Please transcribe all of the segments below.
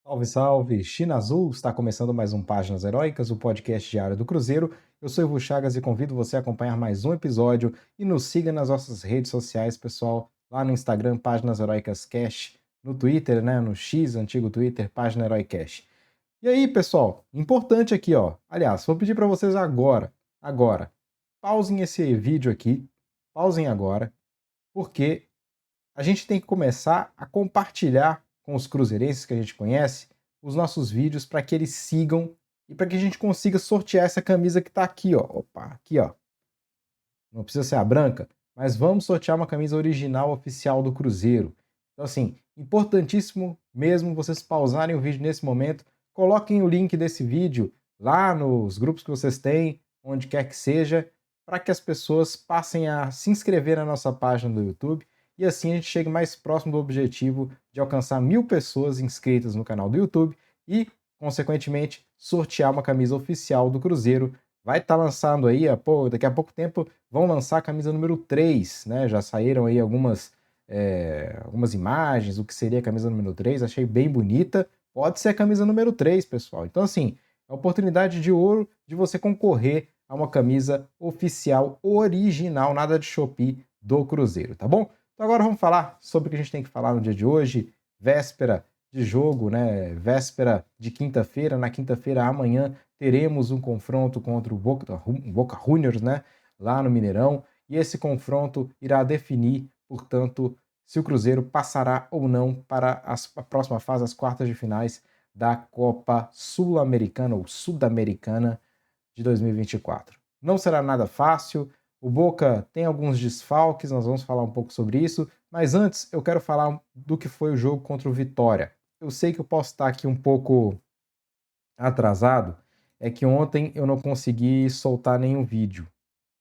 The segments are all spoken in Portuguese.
Salve, salve! China Azul, está começando mais um Páginas Heróicas, o podcast diário do Cruzeiro. Eu sou Ivo Chagas e convido você a acompanhar mais um episódio e nos siga nas nossas redes sociais, pessoal, lá no Instagram, Páginas Heróicas Cash, no Twitter, né, no X, antigo Twitter, Página Herói Cash. E aí, pessoal, importante aqui, ó. Aliás, vou pedir para vocês agora, pausem esse vídeo aqui, pausem agora, porque a gente tem que começar a compartilhar com os cruzeirenses que a gente conhece os nossos vídeos para que eles sigam e para que a gente consiga sortear essa camisa que está aqui, ó. Opa, aqui, ó. Não precisa ser a branca, mas vamos sortear uma camisa original oficial do Cruzeiro. Então, assim, importantíssimo mesmo vocês pausarem o vídeo nesse momento, coloquem o link desse vídeo lá nos grupos que vocês têm, onde quer que seja, para que as pessoas passem a se inscrever na nossa página do YouTube e assim a gente chegue mais próximo do objetivo de alcançar 1000 pessoas inscritas no canal do YouTube e, consequentemente, sortear uma camisa oficial do Cruzeiro. Vai estar lançando aí, daqui a pouco tempo vão lançar a camisa número 3, né? Já saíram aí algumas imagens, o que seria a camisa número 3, achei bem bonita. Pode ser a camisa número 3, pessoal. Então, assim, é a oportunidade de ouro de você concorrer a uma camisa oficial original, nada de Shopee do Cruzeiro, tá bom? Então agora vamos falar sobre o que a gente tem que falar no dia de hoje, véspera de jogo, né? Véspera de quinta-feira. Na quinta-feira, amanhã, teremos um confronto contra o Boca Juniors, né? Lá no Mineirão. E esse confronto irá definir, portanto, se o Cruzeiro passará ou não para a próxima fase, as quartas de finais da Copa Sul-Americana ou Sudamericana de 2024. Não será nada fácil. O Boca tem alguns desfalques, nós vamos falar um pouco sobre isso. Mas antes, eu quero falar do que foi o jogo contra o Vitória. Eu sei que eu posso estar aqui um pouco atrasado, é que ontem eu não consegui soltar nenhum vídeo.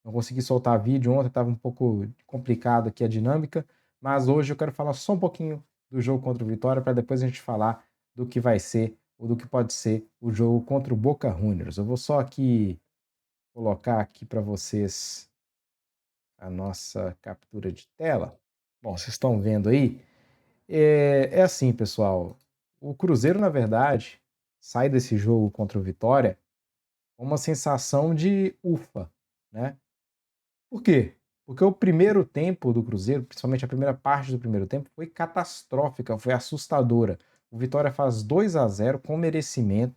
Não consegui soltar vídeo ontem, estava um pouco complicado aqui a dinâmica, mas hoje eu quero falar só um pouquinho do jogo contra o Vitória para depois a gente falar do que vai ser ou do que pode ser o jogo contra o Boca Juniors. Eu vou só aqui colocar aqui para vocês a nossa captura de tela. Bom, vocês estão vendo aí. É assim, pessoal. O Cruzeiro, na verdade, sai desse jogo contra o Vitória com uma sensação de ufa, né? Por quê? Porque o primeiro tempo do Cruzeiro, principalmente a primeira parte do primeiro tempo, foi catastrófica, foi assustadora. O Vitória faz 2-0 com merecimento,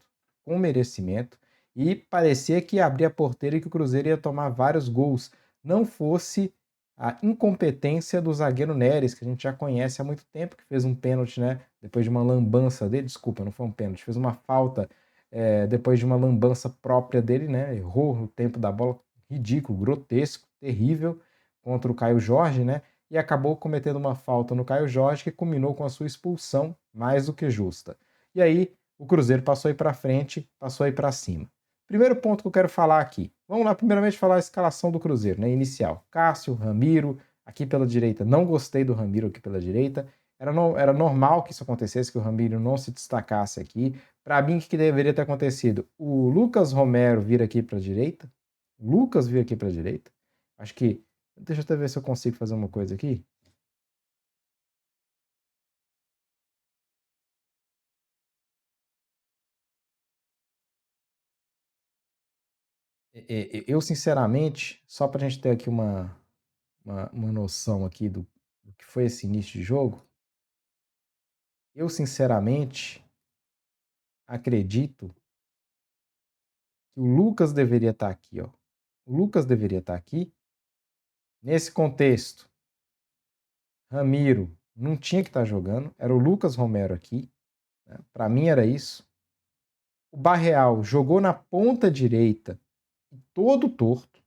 e parecia que ia abrir a porteira e que o Cruzeiro ia tomar vários gols. Não fosse a incompetência do zagueiro Neres, que a gente já conhece há muito tempo, que fez um pênalti, né? Depois de uma lambança dele, desculpa, não foi um pênalti, fez uma falta depois de uma lambança própria dele, né? Errou o tempo da bola, ridículo, grotesco, terrível, contra o Caio Jorge, né? E acabou cometendo uma falta no Caio Jorge que culminou com a sua expulsão, mais do que justa. E aí o Cruzeiro passou aí para frente, passou aí para cima. Primeiro ponto que eu quero falar aqui. Vamos lá, primeiramente falar a escalação do Cruzeiro, né? Inicial. Cássio, Ramiro, aqui pela direita. Não gostei do Ramiro aqui pela direita. Era normal que isso acontecesse, que o Ramiro não se destacasse aqui. Para mim, o que deveria ter acontecido? O Lucas Romero vir aqui para a direita. Lucas vir aqui para a direita. Acho que. Deixa eu até ver se eu consigo fazer uma coisa aqui. Eu, sinceramente, só para a gente ter aqui uma noção aqui do que foi esse início de jogo, eu, sinceramente, acredito que o Lucas deveria estar aqui, ó. O Lucas deveria estar aqui. Nesse contexto, Ramiro não tinha que estar jogando, era o Lucas Romero aqui. Né? Para mim era isso. O Barreal jogou na ponta direita, todo torto.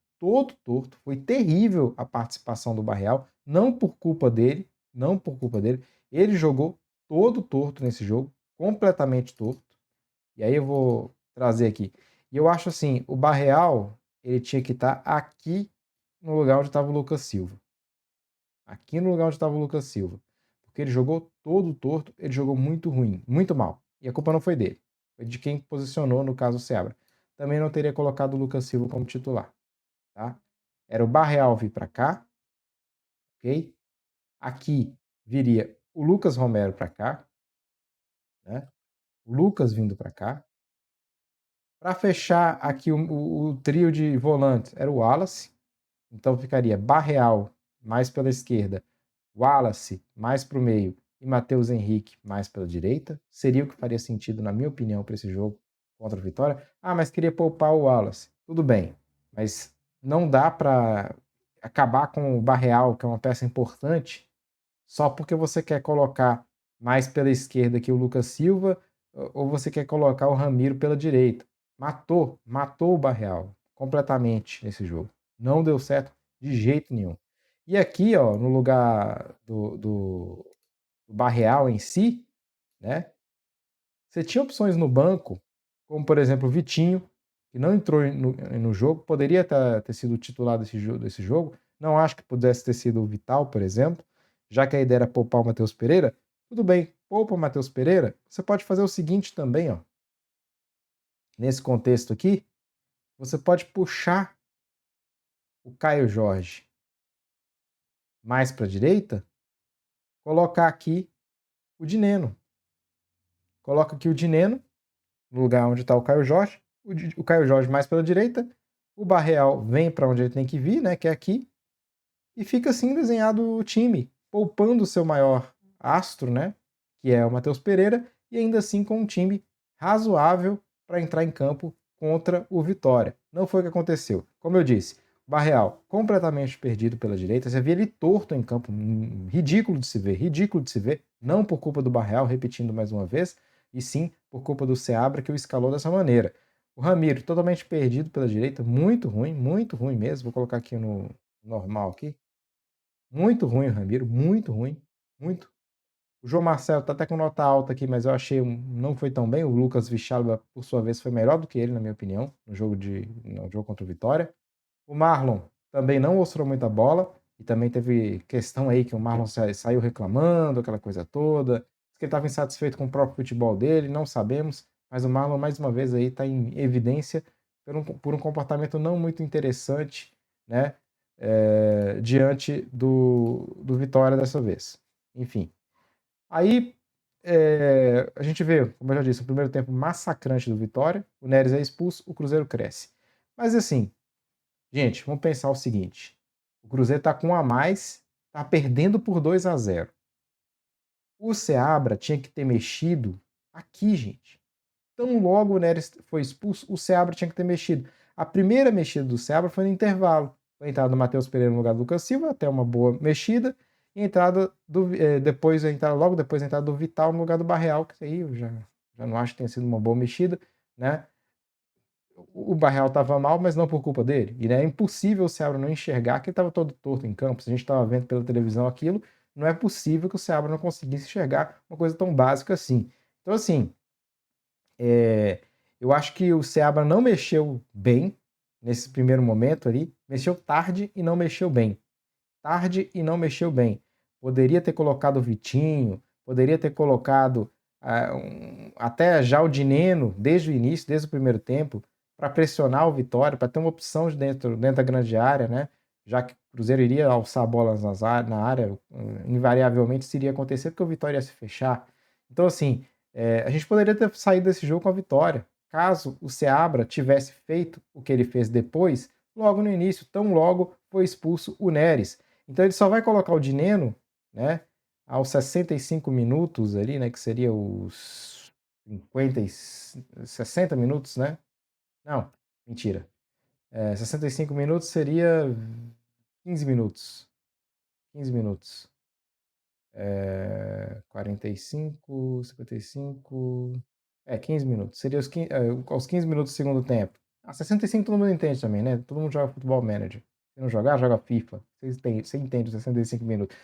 Foi terrível a participação do Barreal, não por culpa dele, não por culpa dele. Ele jogou todo torto nesse jogo, completamente torto. E aí eu vou trazer aqui. E eu acho assim, o Barreal, ele tinha que estar aqui no lugar onde estava o Lucas Silva. Aqui no lugar onde estava o Lucas Silva. Porque ele jogou todo torto, ele jogou muito ruim, muito mal. E a culpa não foi dele. Foi de quem posicionou, no caso, o Seabra. Também não teria colocado o Lucas Silva como titular. Tá? Era o Barreal vir para cá, ok? Aqui viria o Lucas Romero para cá, né? Lucas vindo para cá. Para fechar aqui o trio de volantes era o Wallace, então ficaria Barreal mais pela esquerda, Wallace mais para o meio e Matheus Henrique mais pela direita. Seria o que faria sentido, na minha opinião, para esse jogo contra o Vitória. Ah, mas queria poupar o Wallace. Tudo bem, mas não dá para acabar com o Barreal, que é uma peça importante, só porque você quer colocar mais pela esquerda aqui o Lucas Silva ou você quer colocar o Ramiro pela direita. Matou o Barreal completamente nesse jogo. Não deu certo de jeito nenhum. E aqui, ó, no lugar do Barreal em si, né? Você tinha opções no banco, como por exemplo o Vitinho, que não entrou no jogo, poderia ter sido titular desse jogo. Não acho que pudesse ter sido o Vital, por exemplo, já que a ideia era poupar o Matheus Pereira. Tudo bem, poupa o Matheus Pereira. Você pode fazer o seguinte também, ó. Nesse contexto aqui, você pode puxar o Caio Jorge mais para a direita, colocar aqui o Dineno. Coloca aqui o Dineno no lugar onde está o Caio Jorge. O Caio Jorge mais pela direita. O Barreal vem para onde ele tem que vir, né? Que é aqui. E fica assim desenhado o time, poupando o seu maior astro, né? Que é o Matheus Pereira, e ainda assim com um time razoável para entrar em campo contra o Vitória. Não foi o que aconteceu. Como eu disse, o Barreal completamente perdido pela direita. Você via ele torto em campo, ridículo de se ver, ridículo de se ver. Não por culpa do Barreal, repetindo mais uma vez, e sim por culpa do Seabra que o escalou dessa maneira. O Ramiro totalmente perdido pela direita, muito ruim mesmo. Vou colocar aqui no normal aqui. Muito ruim o Ramiro, muito ruim, muito. O João Marcelo tá até com nota alta aqui, mas eu achei não foi tão bem. O Lucas Vichalba, por sua vez, foi melhor do que ele, na minha opinião, no jogo contra o Vitória. O Marlon também não mostrou muita bola e também teve questão aí que o Marlon saiu reclamando, aquela coisa toda. Diz que ele estava insatisfeito com o próprio futebol dele, não sabemos, mas o Marlon mais uma vez aí está em evidência por um comportamento não muito interessante, né? Diante do Vitória dessa vez. Enfim. Aí a gente vê, como eu já disse, o primeiro tempo massacrante do Vitória, o Neres é expulso, o Cruzeiro cresce. Mas assim, gente, vamos pensar o seguinte: o Cruzeiro tá com um a mais, tá perdendo por 2-0. O Seabra tinha que ter mexido aqui, gente. Tão logo o Neres foi expulso, o Seabra tinha que ter mexido. A primeira mexida do Seabra foi no intervalo. Foi a entrada do Matheus Pereira no lugar do Lucas Silva, até uma boa mexida. E a entrada logo depois a entrada do Vital no lugar do Barreal, que aí eu já não acho que tenha sido uma boa mexida, né? O Barreal estava mal, mas não por culpa dele. E é impossível o Seabra não enxergar que ele estava todo torto em campo. Se a gente estava vendo pela televisão aquilo, não é possível que o Seabra não conseguisse enxergar uma coisa tão básica assim. Então, assim, eu acho que o Seabra não mexeu bem nesse primeiro momento ali. Mexeu tarde e não mexeu bem. Tarde e não mexeu bem. Poderia ter colocado o Vitinho, poderia ter colocado até já o Dineno desde o início, desde o primeiro tempo, para pressionar o Vitória, para ter uma opção dentro da grande área, né? Já que o Cruzeiro iria alçar bolas na área, invariavelmente isso iria acontecer porque o Vitória ia se fechar. Então, assim, a gente poderia ter saído desse jogo com a vitória. Caso o Seabra tivesse feito o que ele fez depois, logo no início, tão logo foi expulso o Neres. Então ele só vai colocar o Dineno, né, aos 65 minutos ali, né, que seria os 60 minutos, né? Não, mentira. 65 minutos seria 15 minutos. 15 minutos. 45, 55. 15 minutos. Seria aos 15 minutos do segundo tempo. 65 todo mundo entende também, né? Todo mundo joga futebol manager. Se não jogar, joga FIFA. Você entende os 65 minutos.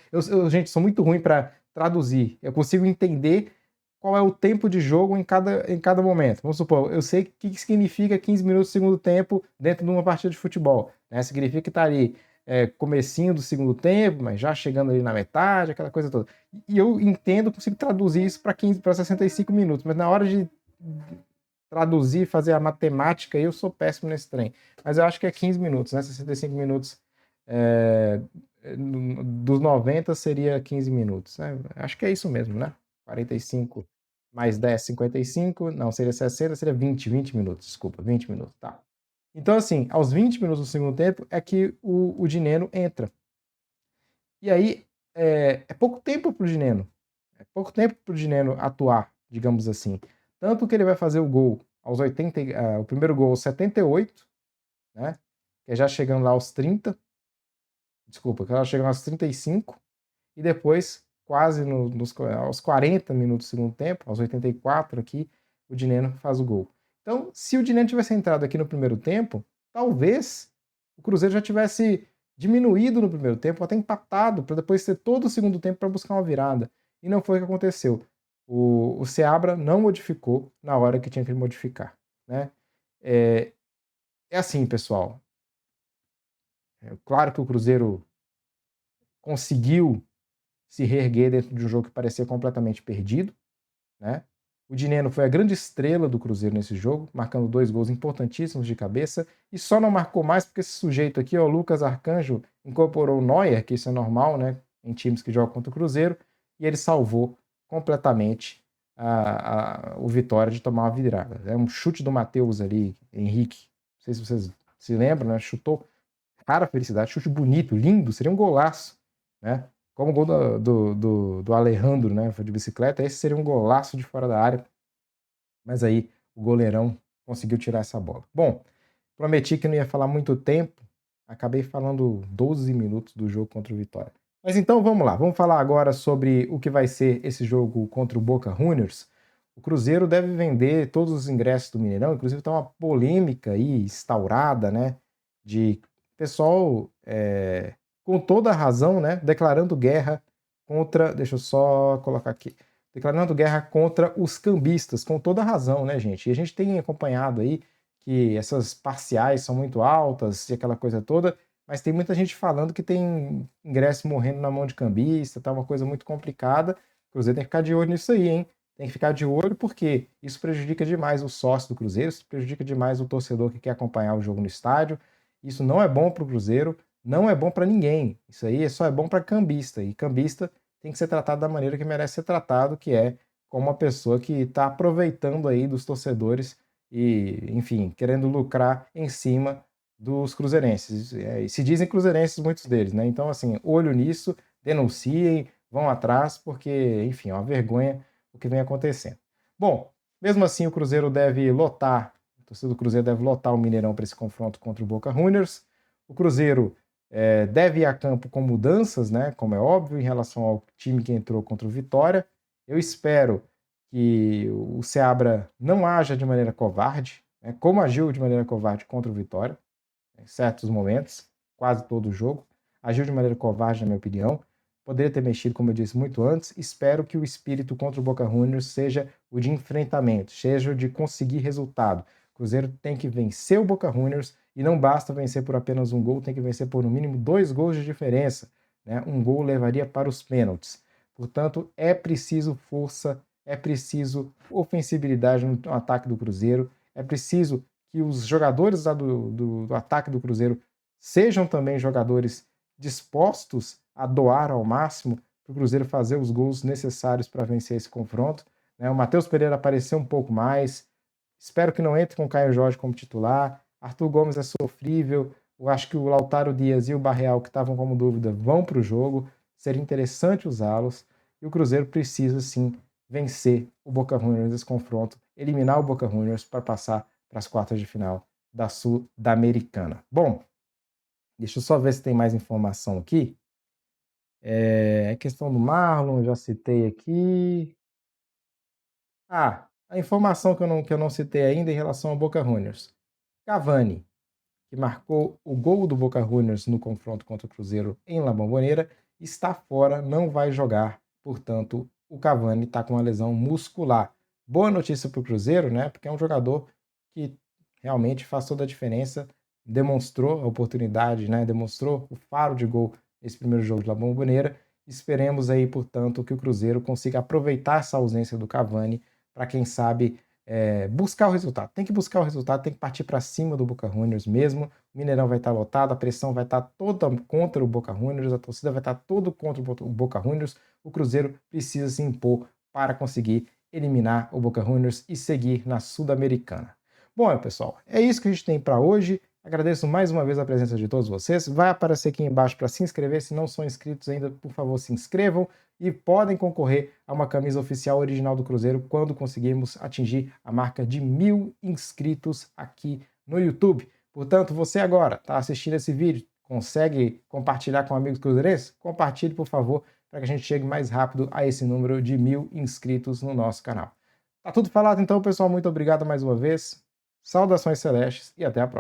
Gente, sou muito ruim para traduzir. Eu consigo entender qual é o tempo de jogo em cada momento. Vamos supor, eu sei o que significa 15 minutos do segundo tempo dentro de uma partida de futebol. Né? Significa que está ali comecinho do segundo tempo, mas já chegando ali na metade, aquela coisa toda. E eu entendo, consigo traduzir isso para 65 minutos, mas na hora de traduzir, fazer a matemática, eu sou péssimo nesse trem. Mas eu acho que é 15 minutos, né? 65 minutos dos 90 seria 15 minutos. Né? Acho que é isso mesmo, né? 45 mais 10, 55, não, seria 60, seria 20 minutos, desculpa, 20 minutos, tá. Então, assim, aos 20 minutos do segundo tempo é que o Dineno entra. E aí, é pouco tempo para o Dineno, é pouco tempo para o Dineno atuar, digamos assim. Tanto que ele vai fazer o gol aos 80, o primeiro gol aos 78, né, que é já chegando lá aos 30, desculpa, que ela chegando aos 35, e depois, quase aos 40 minutos do segundo tempo, aos 84 aqui, o Dineno faz o gol. Então, se o Dineno tivesse entrado aqui no primeiro tempo, talvez o Cruzeiro já tivesse diminuído no primeiro tempo, até empatado, para depois ter todo o segundo tempo para buscar uma virada. E não foi o que aconteceu. O Seabra não modificou na hora que tinha que modificar, né? É assim, pessoal. Claro que o Cruzeiro conseguiu se reerguer dentro de um jogo que parecia completamente perdido, né? O Dineno foi a grande estrela do Cruzeiro nesse jogo, marcando 2 gols importantíssimos de cabeça, e só não marcou mais porque esse sujeito aqui, o Lucas Arcanjo, incorporou o Neuer, que isso é normal, né, em times que jogam contra o Cruzeiro, e ele salvou completamente o Vitória de tomar uma virada. É um chute do Matheus ali, Henrique, não sei se vocês se lembram, né, chutou, cara, felicidade, chute bonito, lindo, seria um golaço, né? Como o gol do Alejandro, né? Foi de bicicleta, esse seria um golaço de fora da área. Mas aí o goleirão conseguiu tirar essa bola. Bom, prometi que não ia falar muito tempo. Acabei falando 12 minutos do jogo contra o Vitória. Mas então vamos lá, vamos falar agora sobre o que vai ser esse jogo contra o Boca Juniors. O Cruzeiro deve vender todos os ingressos do Mineirão, inclusive está uma polêmica aí instaurada, né? De pessoal com toda a razão, né, declarando guerra contra, deixa eu só colocar aqui, declarando guerra contra os cambistas, com toda a razão, né, gente? E a gente tem acompanhado aí que essas parciais são muito altas e aquela coisa toda, mas tem muita gente falando que tem ingresso morrendo na mão de cambista, tá uma coisa muito complicada. O Cruzeiro tem que ficar de olho nisso aí, hein? Tem que ficar de olho porque isso prejudica demais o sócio do Cruzeiro, isso prejudica demais o torcedor que quer acompanhar o jogo no estádio. Isso não é bom para o Cruzeiro, não é bom para ninguém. Isso aí só é bom para cambista. E cambista tem que ser tratado da maneira que merece ser tratado, que é como uma pessoa que está aproveitando aí dos torcedores e, enfim, querendo lucrar em cima dos cruzeirenses. E se dizem cruzeirenses muitos deles, né? Então, assim, olho nisso, denunciem, vão atrás, porque, enfim, é uma vergonha o que vem acontecendo. Bom, mesmo assim, o Cruzeiro deve lotar, a torcida do Cruzeiro deve lotar o Mineirão para esse confronto contra o Boca Juniors. O Cruzeiro deve ir a campo com mudanças, né, como é óbvio, em relação ao time que entrou contra o Vitória. Eu espero que o Seabra não haja de maneira covarde, né, como agiu de maneira covarde contra o Vitória, em certos momentos, quase todo o jogo. Agiu de maneira covarde, na minha opinião. Poderia ter mexido, como eu disse, muito antes. Espero que o espírito contra o Boca Juniors seja o de enfrentamento, seja o de conseguir resultado. O Cruzeiro tem que vencer o Boca Juniors e não basta vencer por apenas um gol, tem que vencer por no mínimo 2 gols de diferença, né? Um gol levaria para os pênaltis. Portanto, é preciso força, é preciso ofensibilidade no ataque do Cruzeiro, é preciso que os jogadores lá do ataque do Cruzeiro sejam também jogadores dispostos a doar ao máximo para o Cruzeiro fazer os gols necessários para vencer esse confronto. Né? O Matheus Pereira apareceu um pouco mais, espero que não entre com o Caio Jorge como titular. Arthur Gomes é sofrível. Eu acho que o Lautaro Dias e o Barreal, que estavam como dúvida, vão para o jogo. Seria interessante usá-los. E o Cruzeiro precisa, sim, vencer o Boca Juniors nesse confronto, eliminar o Boca Juniors para passar para as quartas de final da Sul-Americana. Bom, deixa eu só ver se tem mais informação aqui. A questão do Marlon, já citei aqui. A informação que eu não citei ainda em relação ao Boca Juniors. Cavani, que marcou o gol do Boca Juniors no confronto contra o Cruzeiro em La Bombonera, está fora, não vai jogar. Portanto, o Cavani está com uma lesão muscular. Boa notícia para o Cruzeiro, né? Porque é um jogador que realmente faz toda a diferença, demonstrou a oportunidade, né? Demonstrou o faro de gol nesse primeiro jogo de La Bombonera. Esperemos aí, portanto, que o Cruzeiro consiga aproveitar essa ausência do Cavani para, quem sabe, buscar o resultado. Tem que buscar o resultado, tem que partir para cima do Boca Juniors mesmo. O Mineirão vai estar lotado, a pressão vai estar toda contra o Boca Juniors, a torcida vai estar toda contra o Boca Juniors. O Cruzeiro precisa se impor para conseguir eliminar o Boca Juniors e seguir na Sul-Americana. Bom, pessoal, é isso que a gente tem para hoje. Agradeço mais uma vez a presença de todos vocês. Vai aparecer aqui embaixo para se inscrever. Se não são inscritos ainda, por favor, se inscrevam e podem concorrer a uma camisa oficial original do Cruzeiro quando conseguirmos atingir a marca de 1.000 inscritos aqui no YouTube. Portanto, você agora está assistindo esse vídeo, consegue compartilhar com amigos cruzeirenses? Compartilhe, por favor, para que a gente chegue mais rápido a esse número de 1.000 inscritos no nosso canal. Tá tudo falado então, pessoal. Muito obrigado mais uma vez. Saudações celestes e até a próxima.